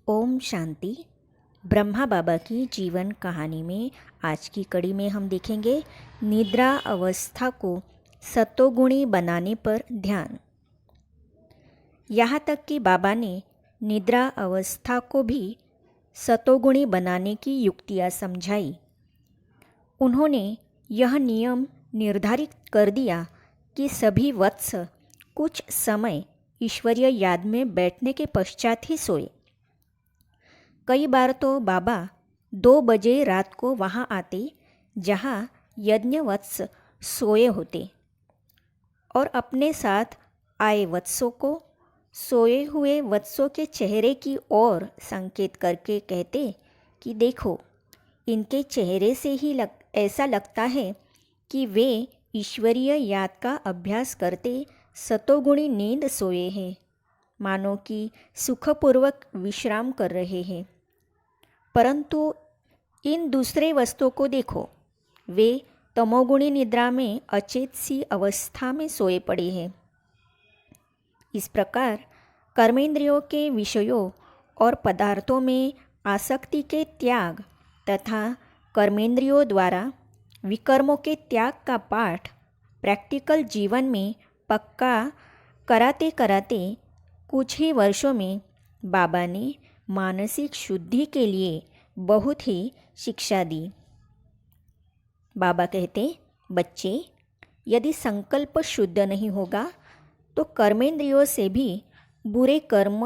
ओम शांति। ब्रह्मा बाबा की जीवन कहानी में आज की कड़ी में हम देखेंगे निद्रा अवस्था को सतोगुणी बनाने पर ध्यान। यहाँ तक कि बाबा ने निद्रा अवस्था को भी सतोगुणी बनाने की युक्तियाँ समझाई। उन्होंने यह नियम निर्धारित कर दिया कि सभी वत्स कुछ समय ईश्वरीय याद में बैठने के पश्चात ही सोए। कई बार तो बाबा 2 बजे रात को वहाँ आते जहाँ यज्ञवत्स सोए होते और अपने साथ आए वत्सों को सोए हुए वत्सों के चेहरे की ओर संकेत करके कहते कि देखो, इनके चेहरे से ही ऐसा लगता है कि वे ईश्वरीय याद का अभ्यास करते सतोगुणी नींद सोए हैं, मानो कि सुखपूर्वक विश्राम कर रहे हैं। परंतु इन दूसरे वस्तुओं को देखो, वे तमोगुणी निद्रा में अचेत सी अवस्था में सोए पड़े हैं। इस प्रकार कर्मेंद्रियों के विषयों और पदार्थों में आसक्ति के त्याग तथा कर्मेंद्रियों द्वारा विकर्मों के त्याग का पाठ प्रैक्टिकल जीवन में पक्का कराते कराते कुछ ही वर्षों में बाबा ने मानसिक शुद्धि के लिए बहुत ही शिक्षा दी। बाबा कहते, बच्चे, यदि संकल्प शुद्ध नहीं होगा तो कर्मेंद्रियों से भी बुरे कर्म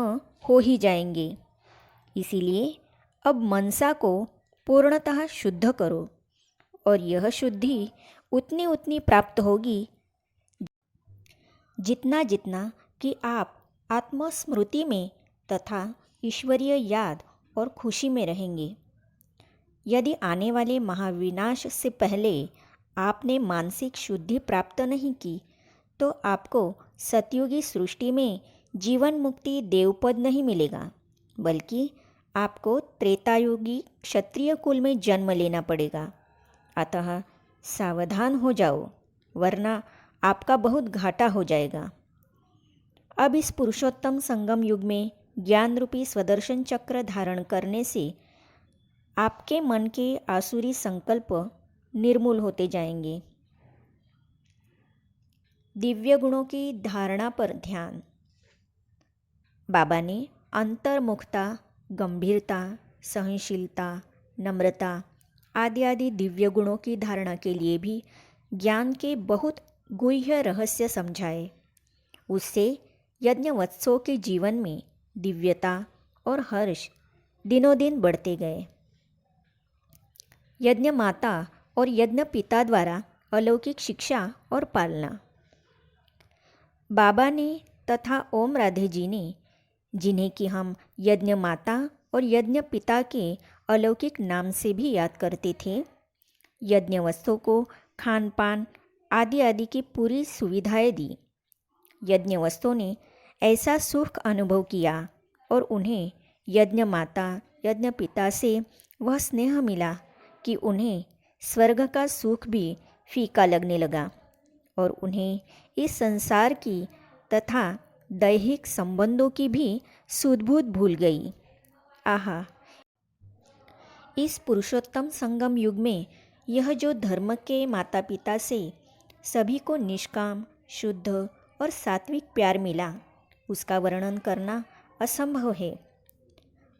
हो ही जाएंगे। इसीलिए अब मनसा को पूर्णतः शुद्ध करो और यह शुद्धि उतनी उतनी प्राप्त होगी जितना जितना कि आप आत्मस्मृति में तथा ईश्वरीय याद और खुशी में रहेंगे। यदि आने वाले महाविनाश से पहले आपने मानसिक शुद्धि प्राप्त नहीं की तो आपको सतयुगी सृष्टि में जीवन मुक्ति देवपद नहीं मिलेगा, बल्कि आपको त्रेतायुगी क्षत्रिय कुल में जन्म लेना पड़ेगा। अतः सावधान हो जाओ, वरना आपका बहुत घाटा हो जाएगा। अब इस पुरुषोत्तम संगम युग में ज्ञान रूपी स्वदर्शन चक्र धारण करने से आपके मन के आसुरी संकल्प निर्मूल होते जाएंगे। दिव्य गुणों की धारणा पर ध्यान। बाबा ने अंतर्मुखता, गंभीरता, सहनशीलता, नम्रता आदि दिव्य गुणों की धारणा के लिए भी ज्ञान के बहुत गुह्य रहस्य समझाए। उससे यज्ञवत्सों के जीवन में दिव्यता और हर्ष दिनों दिन बढ़ते गए। यज्ञ माता और यज्ञ पिता द्वारा अलौकिक शिक्षा और पालना। बाबा ने तथा ओम राधे जी ने, जिन्हें कि हम यज्ञ माता और यज्ञ पिता के अलौकिक नाम से भी याद करते थे, यज्ञ वस्तुओं को खान पान आदि की पूरी सुविधाएं दी। यज्ञ वस्तुओं ने ऐसा सुख अनुभव किया और उन्हें यज्ञ माता यज्ञ पिता से वह स्नेह मिला कि उन्हें स्वर्ग का सुख भी फीका लगने लगा और उन्हें इस संसार की तथा दैहिक संबंधों की भी सुध-बुध भूल गई। आहा, इस पुरुषोत्तम संगम युग में यह जो धर्म के माता पिता से सभी को निष्काम, शुद्ध और सात्विक प्यार मिला, उसका वर्णन करना असंभव है।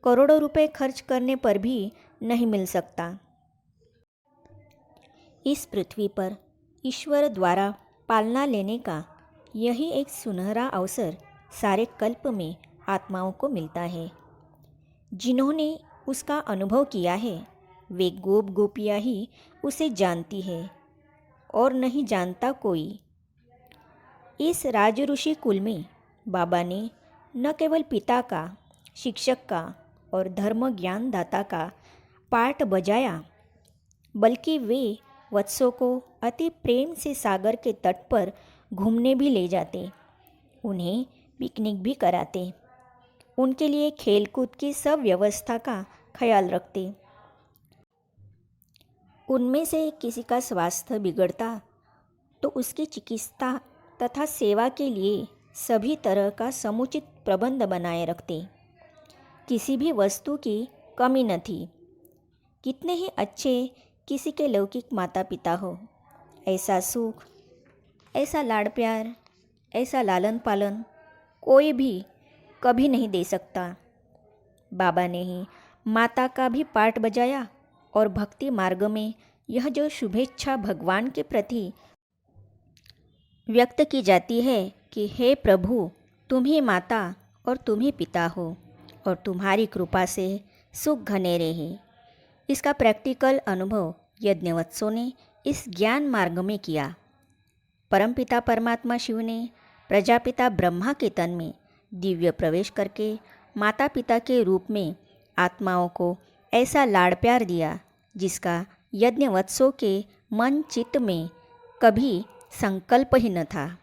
करोड़ों रुपए खर्च करने पर भी नहीं मिल सकता। इस पृथ्वी पर ईश्वर द्वारा पालना लेने का यही एक सुनहरा अवसर सारे कल्प में आत्माओं को मिलता है। जिन्होंने उसका अनुभव किया है वे गोप गोपियाँ ही उसे जानती है और नहीं जानता कोई। इस राजऋषि कुल में बाबा ने न केवल पिता का, शिक्षक का और धर्म ज्ञान दाता का पाठ बजाया, बल्कि वे वत्सों को अति प्रेम से सागर के तट पर घूमने भी ले जाते, उन्हें पिकनिक भी कराते, उनके लिए खेलकूद की सब व्यवस्था का ख्याल रखते। उनमें से किसी का स्वास्थ्य बिगड़ता तो उसकी चिकित्सा तथा सेवा के लिए सभी तरह का समुचित प्रबंध बनाए रखते। किसी भी वस्तु की कमी न थी। कितने ही अच्छे किसी के लौकिक माता पिता हो, ऐसा सुख, ऐसा लाड़ प्यार, ऐसा लालन पालन कोई भी कभी नहीं दे सकता। बाबा ने ही माता का भी पार्ट बजाया और भक्ति मार्ग में यह जो शुभेच्छा भगवान के प्रति व्यक्त की जाती है कि हे प्रभु, तुम ही माता और तुम ही पिता हो और तुम्हारी कृपा से सुख घने रहे। इसका प्रैक्टिकल अनुभव यज्ञवत्सों ने इस ज्ञान मार्ग में किया। परमपिता परमात्मा शिव ने प्रजापिता ब्रह्मा के तन में दिव्य प्रवेश करके माता पिता के रूप में आत्माओं को ऐसा लाड़ प्यार दिया जिसका यज्ञवत्सों के मन चित्त में कभी संकल्प ही न था।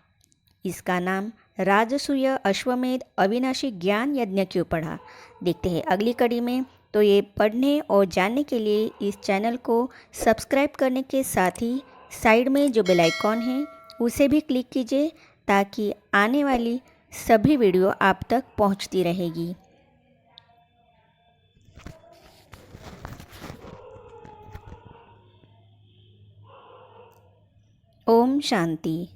इसका नाम राजसूय अश्वमेध अविनाशी ज्ञान यज्ञ क्यों पड़ा, देखते हैं अगली कड़ी में। तो ये पढ़ने और जानने के लिए इस चैनल को सब्सक्राइब करने के साथ ही साइड में जो बेल आइकॉन है उसे भी क्लिक कीजिए ताकि आने वाली सभी वीडियो आप तक पहुंचती रहेगी। ओम शांति।